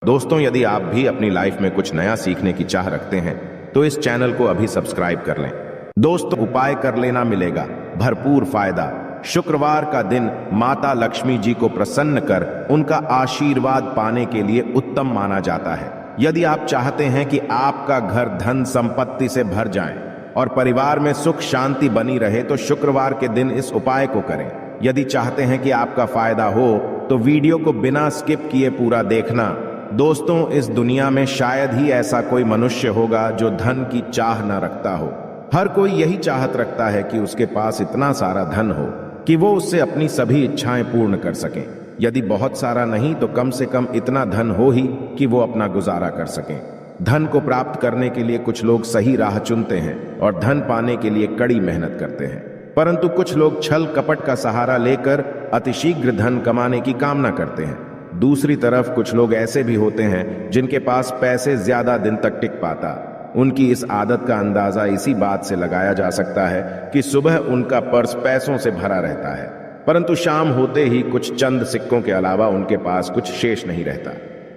दोस्तों, यदि आप भी अपनी लाइफ में कुछ नया सीखने की चाह रखते हैं तो इस चैनल को अभी सब्सक्राइब कर लें। दोस्तों, उपाय कर लेना, मिलेगा भरपूर फायदा। शुक्रवार का दिन माता लक्ष्मी जी को प्रसन्न कर उनका आशीर्वाद पाने के लिए उत्तम माना जाता है। यदि आप चाहते हैं कि आपका घर धन संपत्ति से भर जाए और परिवार में सुख शांति बनी रहे तो शुक्रवार के दिन इस उपाय को करें। यदि चाहते हैं कि आपका फायदा हो तो वीडियो को बिना स्किप किए पूरा देखना। दोस्तों, इस दुनिया में शायद ही ऐसा कोई मनुष्य होगा जो धन की चाह न रखता हो। हर कोई यही चाहत रखता है कि उसके पास इतना सारा धन हो कि वो उससे अपनी सभी इच्छाएं पूर्ण कर सकें। यदि बहुत सारा नहीं तो कम से कम इतना धन हो ही कि वो अपना गुजारा कर सकें। धन को प्राप्त करने के लिए कुछ लोग सही राह चुनते हैं और धन पाने के लिए कड़ी मेहनत करते हैं, परंतु कुछ लोग छल कपट का सहारा लेकर अतिशीघ्र धन कमाने की कामना करते हैं। दूसरी तरफ कुछ लोग ऐसे भी होते हैं जिनके पास पैसे ज्यादा दिन तक टिक पाता। उनकी इस आदत का अंदाजा इसी बात से लगाया जा सकता है कि सुबह उनका पर्स पैसों से भरा रहता है, परंतु शाम होते ही कुछ चंद सिक्कों के अलावा उनके पास कुछ शेष नहीं रहता।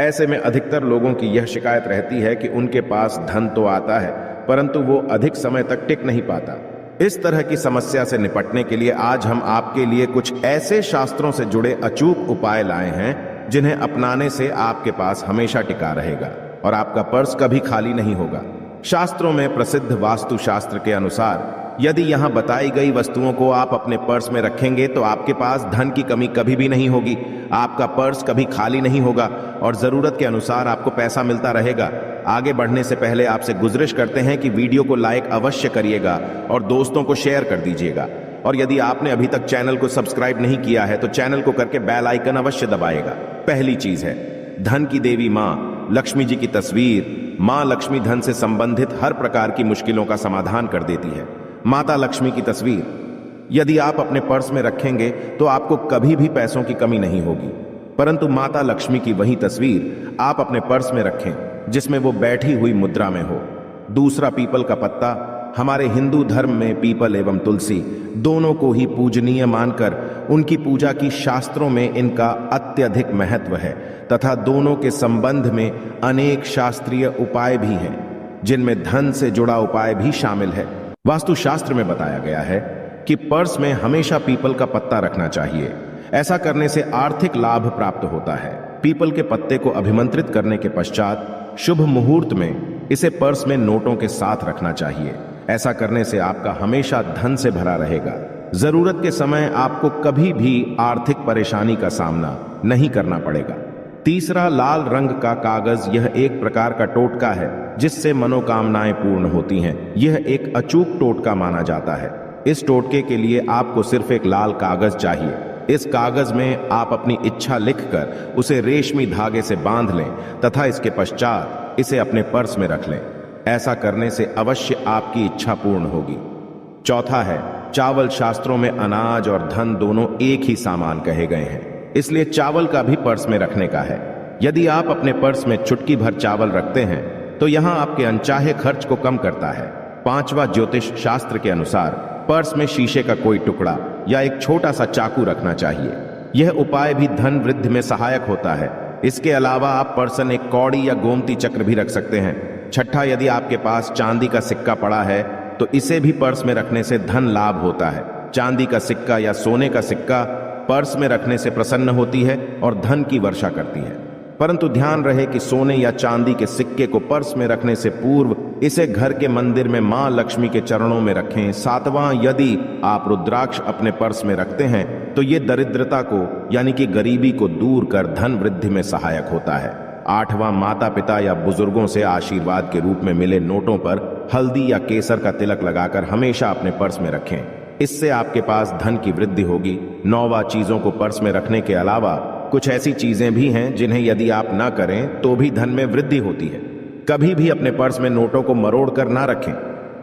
ऐसे में अधिकतर लोगों की यह शिकायत रहती है कि उनके पास धन तो आता है परंतु वो अधिक समय तक टिक नहीं पाता। इस तरह की समस्या से निपटने के लिए आज हम आपके लिए कुछ ऐसे शास्त्रों से जुड़े अचूक उपाय लाए हैं जिन्हें अपनाने से आपके पास हमेशा टिका रहेगा और आपका पर्स कभी खाली नहीं होगा। शास्त्रों में प्रसिद्ध वास्तु शास्त्र के अनुसार यदि यहां बताई गई वस्तुओं को आप अपने पर्स में रखेंगे तो आपके पास धन की कमी कभी भी नहीं होगी। आपका पर्स कभी खाली नहीं होगा और जरूरत के अनुसार आपको पैसा मिलता रहेगा। आगे बढ़ने से पहले आपसे गुजारिश करते हैं कि वीडियो को लाइक अवश्य करिएगा और दोस्तों को शेयर कर दीजिएगा। और यदि आपने अभी तक चैनल को सब्सक्राइब नहीं किया है तो चैनल को करके बेल आइकन अवश्य दबाएगा। पहली चीज है धन की देवी मां लक्ष्मी जी की तस्वीर। मां लक्ष्मी धन से संबंधित हर प्रकार की मुश्किलों का समाधान कर देती है। माता लक्ष्मी की तस्वीर यदि आप अपने पर्स में रखेंगे तो आपको कभी भी पैसों की कमी नहीं होगी, परंतु माता लक्ष्मी की वही तस्वीर आप अपने पर्स में रखें जिसमें वो बैठी हुई मुद्रा में हो। दूसरा, पीपल का पत्ता। हमारे हिंदू धर्म में पीपल एवं तुलसी दोनों को ही पूजनीय मानकर उनकी पूजा की शास्त्रों में इनका अत्यधिक महत्व है तथा दोनों के संबंध में अनेक शास्त्रीय उपाय भी हैं जिनमें धन से जुड़ा उपाय भी शामिल है। वास्तु शास्त्र में बताया गया है कि पर्स में हमेशा पीपल का पत्ता रखना चाहिए। ऐसा करने से आर्थिक लाभ प्राप्त होता है। पीपल के पत्ते को अभिमंत्रित करने के पश्चात शुभ मुहूर्त में इसे पर्स में नोटों के साथ रखना चाहिए। ऐसा करने से आपका हमेशा धन से भरा रहेगा। जरूरत के समय आपको कभी भी आर्थिक परेशानी का सामना नहीं करना पड़ेगा। तीसरा, लाल रंग का कागज। यह एक प्रकार का टोटका है जिससे मनोकामनाएं पूर्ण होती हैं। यह एक अचूक टोटका माना जाता है। इस टोटके के लिए आपको सिर्फ एक लाल कागज चाहिए। इस कागज में आप अपनी इच्छा लिखकर उसे रेशमी धागे से बांध लें तथा इसके पश्चात इसे अपने पर्स में रख लें। ऐसा करने से अवश्य आपकी इच्छा पूर्ण होगी। चौथा है चावल। शास्त्रों में अनाज और धन दोनों एक ही सामान कहे गए हैं, इसलिए चावल का भी पर्स में रखने का है। यदि आप अपने पर्स में चुटकी भर चावल रखते हैं तो यहां आपके अनचाहे खर्च को कम करता है। पांचवा, ज्योतिष शास्त्र के अनुसार पर्स में शीशे का कोई टुकड़ा या एक छोटा सा चाकू रखना चाहिए। यह उपाय भी धन वृद्धि में सहायक होता है। इसके अलावा आप पर्स में एक कौड़ी या गोमती चक्र भी रख सकते हैं। छठा, यदि आपके पास चांदी का सिक्का पड़ा है तो इसे भी पर्स में रखने से धन लाभ होता है। चांदी का सिक्का या सोने का सिक्का पर्स में रखने से प्रसन्न होती है और धन की वर्षा करती है, परंतु ध्यान रहे कि सोने या चांदी के सिक्के को पर्स में रखने से पूर्व इसे घर के मंदिर में मां लक्ष्मी के चरणों में रखें। सातवां, यदि आप रुद्राक्ष अपने पर्स में रखते हैं तो ये दरिद्रता को यानी कि गरीबी को दूर कर धन वृद्धि में सहायक होता है। आठवां, माता पिता या बुजुर्गों से आशीर्वाद के रूप में मिले नोटों पर हल्दी या केसर का तिलक लगाकर हमेशा अपने पर्स में रखें। इससे आपके पास धन की वृद्धि होगी। नौवां, चीजों को पर्स में रखने के अलावा कुछ ऐसी चीजें भी हैं जिन्हें यदि आप ना करें तो भी धन में वृद्धि होती है। कभी भी अपने पर्स में नोटों को मरोड़ कर ना रखें।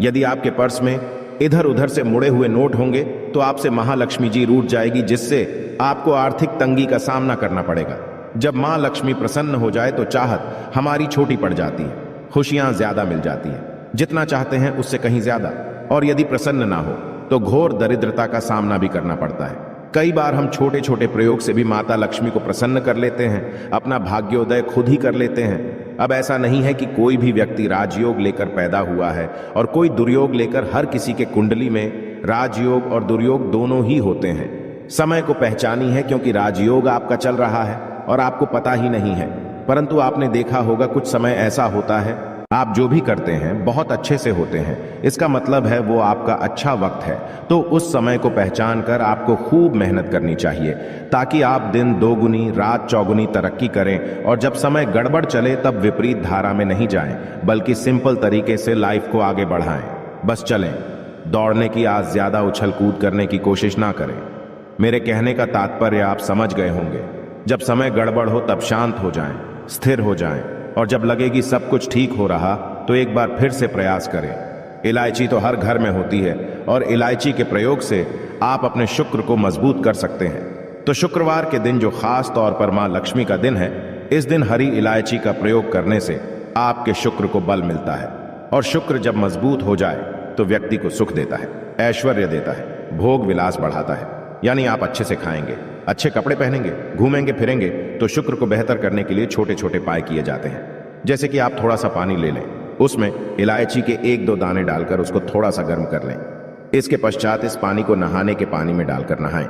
यदि आपके पर्स में इधर उधर से मुड़े हुए नोट होंगे तो आपसे महालक्ष्मी जी रूठ जाएगी, जिससे आपको आर्थिक तंगी का सामना करना पड़ेगा। जब मां लक्ष्मी प्रसन्न हो जाए तो चाहत हमारी छोटी पड़ जाती है, खुशियां ज्यादा मिल जाती है, जितना चाहते हैं उससे कहीं ज्यादा। और यदि प्रसन्न ना हो तो घोर दरिद्रता का सामना भी करना पड़ता है। कई बार हम छोटे छोटे प्रयोग से भी माता लक्ष्मी को प्रसन्न कर लेते हैं, अपना भाग्योदय खुद ही कर लेते हैं। अब ऐसा नहीं है कि कोई भी व्यक्ति राजयोग लेकर पैदा हुआ है और कोई दुर्योग लेकर। हर किसी के कुंडली में राजयोग और दुर्योग दोनों ही होते हैं। समय को पहचानी है क्योंकि राजयोग आपका चल रहा है और आपको पता ही नहीं है। परंतु आपने देखा होगा कुछ समय ऐसा होता है आप जो भी करते हैं बहुत अच्छे से होते हैं, इसका मतलब है वो आपका अच्छा वक्त है। तो उस समय को पहचान कर आपको खूब मेहनत करनी चाहिए ताकि आप दिन दोगुनी रात चौगुनी तरक्की करें और जब समय गड़बड़ चले तब विपरीत धारा में नहीं जाएं, बल्कि सिंपल तरीके से लाइफ को आगे बढ़ाएं। बस चलें, दौड़ने की आज ज्यादा उछल कूद करने की कोशिश ना करें। मेरे कहने का तात्पर्य आप समझ गए होंगे। जब समय गड़बड़ हो तब शांत हो जाएं, स्थिर हो जाएं और जब लगे कि सब कुछ ठीक हो रहा तो एक बार फिर से प्रयास करें। इलायची तो हर घर में होती है और इलायची के प्रयोग से आप अपने शुक्र को मजबूत कर सकते हैं। तो शुक्रवार के दिन जो खास तौर पर मां लक्ष्मी का दिन है, इस दिन हरी इलायची का प्रयोग करने से आपके शुक्र को बल मिलता है और शुक्र जब मजबूत हो जाए तो व्यक्ति को सुख देता है, ऐश्वर्य देता है, भोग विलास बढ़ाता है। यानी आप अच्छे से खाएंगे, अच्छे कपड़े पहनेंगे, घूमेंगे फिरेंगे। तो शुक्र को बेहतर करने के लिए छोटे छोटे उपाय किए जाते हैं। जैसे कि आप थोड़ा सा पानी ले लें, उसमें इलायची के 1-2 दाने डालकर उसको थोड़ा सा गर्म कर लें। इसके पश्चात इस पानी को नहाने के पानी में डालकर नहाएं।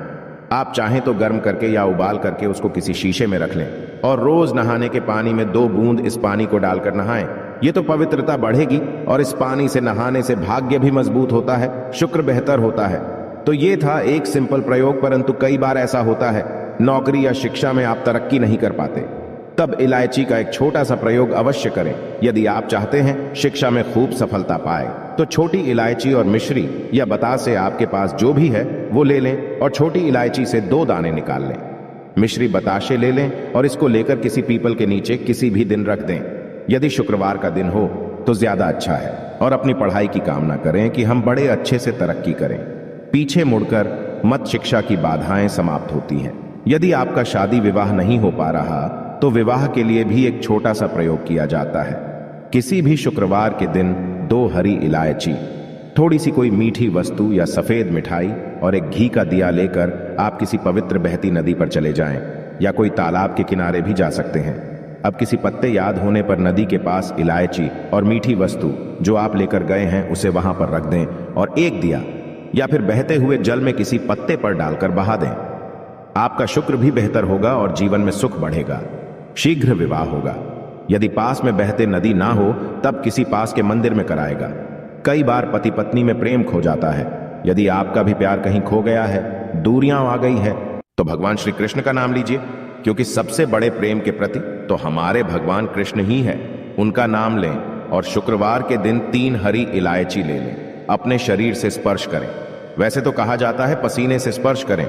आप चाहें तो गर्म करके या उबाल करके उसको किसी शीशे में रख लें और रोज नहाने के पानी में 2 बूंद इस पानी को डालकर नहाएं। ये तो पवित्रता बढ़ेगी और इस पानी से नहाने से भाग्य भी मजबूत होता है, शुक्र बेहतर होता है। तो ये था एक सिंपल प्रयोग, परंतु कई बार ऐसा होता है नौकरी या शिक्षा में आप तरक्की नहीं कर पाते, तब इलायची का एक छोटा सा प्रयोग अवश्य करें। यदि आप चाहते हैं शिक्षा में खूब सफलता पाए तो छोटी इलायची और मिश्री या बतासे आपके पास जो भी है वो ले लें और छोटी इलायची से 2 दाने निकाल लें। मिश्री बताशे ले लें और इसको लेकर किसी पीपल के नीचे किसी भी दिन रख दें। यदि शुक्रवार का दिन हो तो ज्यादा अच्छा है और अपनी पढ़ाई की कामना करें कि हम बड़े अच्छे से तरक्की करें। पीछे मुड़कर मत शिक्षा की बाधाएं समाप्त होती हैं। यदि आपका शादी विवाह नहीं हो पा रहा तो विवाह के लिए भी एक छोटा सा प्रयोग किया जाता है। किसी भी शुक्रवार के दिन 2 हरी इलायची, थोड़ी सी कोई मीठी वस्तु या सफेद मिठाई और एक घी का दिया लेकर आप किसी पवित्र बहती नदी पर चले जाएं या कोई तालाब के किनारे भी जा सकते हैं। अब किसी पत्ते याद होने पर नदी के पास इलायची और मीठी वस्तु जो आप लेकर गए हैं उसे वहां पर रख दें और एक दिया या फिर बहते हुए जल में किसी पत्ते पर डालकर बहा दें। आपका शुक्र भी बेहतर होगा और जीवन में सुख बढ़ेगा। शीघ्र विवाह होगा। यदि पास में बहते नदी ना हो तब किसी पास के मंदिर में कराएगा। कई बार पति पत्नी में प्रेम खो जाता है। यदि आपका भी प्यार कहीं खो गया है, दूरियां आ गई है, तो भगवान श्री कृष्ण का नाम लीजिए, क्योंकि सबसे बड़े प्रेम के प्रति तो हमारे भगवान कृष्ण ही है। उनका नाम लें और शुक्रवार के दिन 3 हरी इलायची ले लें, अपने शरीर से स्पर्श करें। वैसे तो कहा जाता है पसीने से स्पर्श करें,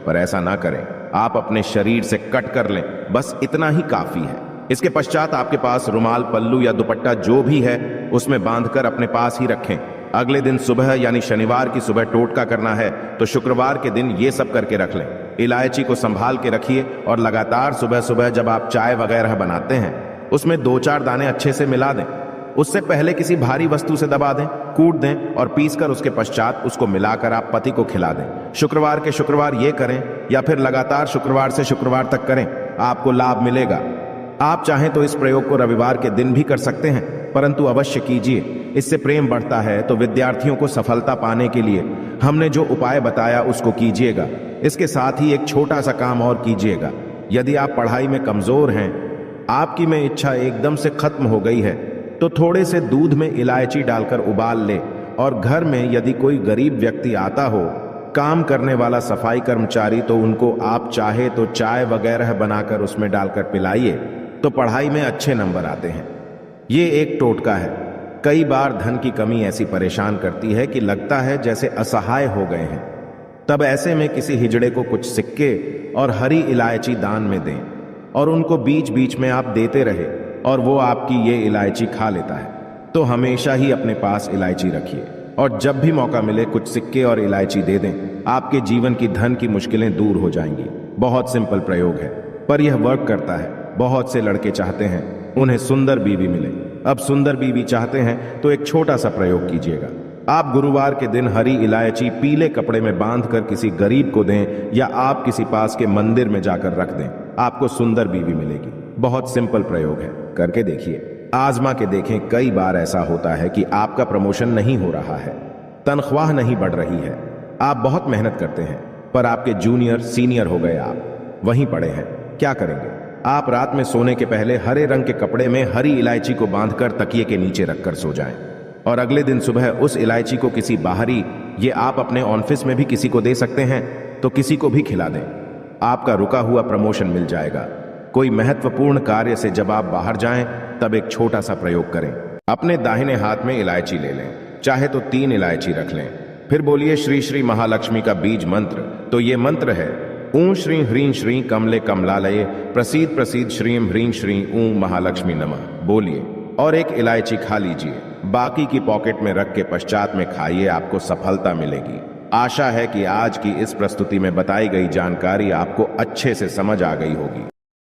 पर ऐसा ना करें, आप अपने शरीर से कट कर लें, बस इतना ही काफी है। इसके पश्चात आपके पास रुमाल, पल्लू या दुपट्टा जो भी है उसमें बांधकर अपने पास ही रखें। अगले दिन सुबह यानी शनिवार की सुबह टोटका करना है तो शुक्रवार के दिन ये सब करके रख लें। इलायची को संभाल के रखिए और लगातार सुबह सुबह जब आप चाय वगैरह बनाते हैं उसमें 2-4 दाने अच्छे से मिला दें। उससे पहले किसी भारी वस्तु से दबा दें, कूट दें और पीसकर उसके पश्चात उसको मिलाकर आप पति को खिला दें। शुक्रवार के शुक्रवार ये करें या फिर लगातार शुक्रवार से शुक्रवार तक करें, आपको लाभ मिलेगा। आप चाहें तो इस प्रयोग को रविवार के दिन भी कर सकते हैं, परंतु अवश्य कीजिए, इससे प्रेम बढ़ता है। तो विद्यार्थियों को सफलता पाने के लिए हमने जो उपाय बताया उसको कीजिएगा। इसके साथ ही एक छोटा सा काम और कीजिएगा। यदि आप पढ़ाई में कमजोर हैं, आपकी में इच्छा एकदम से खत्म हो गई है, तो थोड़े से दूध में इलायची डालकर उबाल ले और घर में यदि कोई गरीब व्यक्ति आता हो, काम करने वाला सफाई कर्मचारी, तो उनको आप चाहे तो चाय वगैरह बनाकर उसमें डालकर पिलाइए, तो पढ़ाई में अच्छे नंबर आते हैं। ये एक टोटका है। कई बार धन की कमी ऐसी परेशान करती है कि लगता है जैसे असहाय हो गए हैं। तब ऐसे में किसी हिजड़े को कुछ सिक्के और हरी इलायची दान में दें और उनको बीच बीच में आप देते रहे और वो आपकी ये इलायची खा लेता है। तो हमेशा ही अपने पास इलायची रखिए और जब भी मौका मिले कुछ सिक्के और इलायची दे दें। आपके जीवन की धन की मुश्किलें दूर हो जाएंगी। बहुत सिंपल प्रयोग है पर यह वर्क करता है। बहुत से लड़के चाहते हैं उन्हें सुंदर बीवी मिले। अब सुंदर बीवी चाहते हैं तो एक छोटा सा प्रयोग कीजिएगा। आप गुरुवार के दिन हरी इलायची पीले कपड़े में बांधकर किसी गरीब को दें या आप किसी पास के मंदिर में जाकर रख दें। आपको सुंदर बीवी मिलेगी। बहुत सिंपल प्रयोग है, करके देखिए, आजमा के देखें। कई बार ऐसा होता है कि आपका प्रमोशन नहीं हो रहा है, तनख्वाह नहीं बढ़ रही है, आप बहुत मेहनत करते हैं पर आपके जूनियर सीनियर हो गए, आप वहीं पड़े हैं। क्या करेंगे? आप रात में सोने के पहले हरे रंग के कपड़े में हरी इलायची को बांधकर तकिए के नीचे रखकर सो जाएं और अगले दिन सुबह उस इलायची को किसी बाहरी, ये आप अपने ऑफिस में भी किसी को दे सकते हैं, तो किसी को भी खिला दें। आपका रुका हुआ प्रमोशन मिल जाएगा। कोई महत्वपूर्ण कार्य से जब आप बाहर जाएं तब एक छोटा सा प्रयोग करें। अपने दाहिने हाथ में इलायची ले लें, चाहे तो 3 इलायची रख लें, फिर बोलिए श्री श्री महालक्ष्मी का बीज मंत्र। तो ये मंत्र है ऊं श्री ह्रीं श्री कमले कमलालये प्रसीद प्रसीद श्रीं ह्रीं श्री ऊं महालक्ष्मी नमः बोलिए और एक इलायची खा लीजिए। बाकी की पॉकेट में रख के पश्चात में खाइए, आपको सफलता मिलेगी। आशा है कि आज की इस प्रस्तुति में बताई गई जानकारी आपको अच्छे से समझ आ गई होगी।